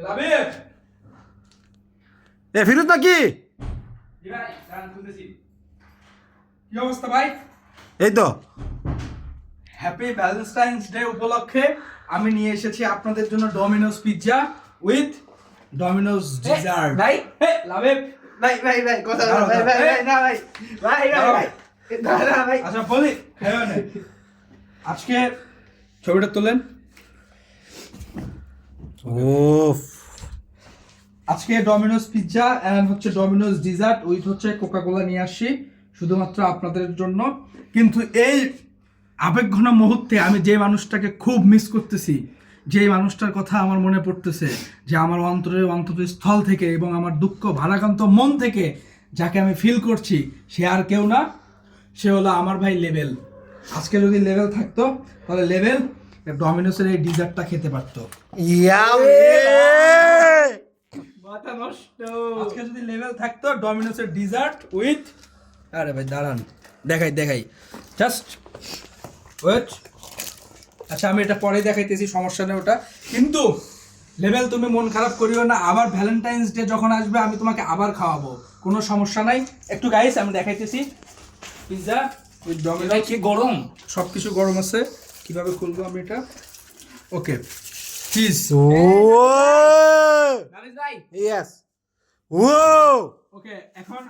লাবিব এ ফিরোজ নাকি? জি ভাই গান খুলতেছি। কি অবস্থা ভাই? এই তো। হ্যাপি ভ্যালেন্টাইন্স ডে উপলক্ষে আমি নিয়ে এসেছি আপনাদের জন্য Domino's pizza with Domino's dessert. ভাই লাবিব ভাই কথা ভাই না ভাই দাঁড়া ভাই। আচ্ছা বলি হ্যাঁ না আজকে ছবিটা তোলেন। ওফ, আজকে ডমিনোজ পিৎজা এন্ড হচ্ছে ডমিনোজ ডিজার্ট উইথ হচ্ছে কোকা কোলা নিয়ে আসছি শুধুমাত্র আপনাদের জন্য। কিন্তু এই আবেগঘন মুহূর্তে আমি যে মানুষটাকে খুব মিস করতেছি, যে মানুষটার কথা আমার মনে পড়তেছে, যে আমার অন্তরস্থল থেকে এবং আমার দুঃখ ভারাক্রান্ত মন থেকে যাকে আমি ফিল করছি, সে আর কেউ না, সে হলো আমার ভাই লেভেল। আজকে যদি লেভেল থাকতো তাহলে লেভেল ডমিনোসের এই ডিজার্টটা খেতে পারতো। মাথা নষ্ট। আজকে যদি লেভেল থাকতো ডমিনোসের ডিজার্ট উইথ, আরে ভাই দাঁড়ান দেখাই জাস্ট ওয়েট। আচ্ছা আমি এটা পরে দেখাইতেছি, সমস্যা নেই ওটা। কিন্তু লেভেল তুমি মন খারাপ করিও না, আবার ভ্যালেন্টাইন্স ডে যখন আসবে আমি তোমাকে আবার খাওয়াবো, কোনো সমস্যা নাই। একটু গাইস আমি দেখাইতেছি পিৎজা উইথ ডমিনো। ভাই কি গরম। সব কিছু গরম আছে, কিভাবে খুলবো আমি এটা? ওকে চিজ। ও নাবিজ ভাই ইয়েস, ও ওকে এখন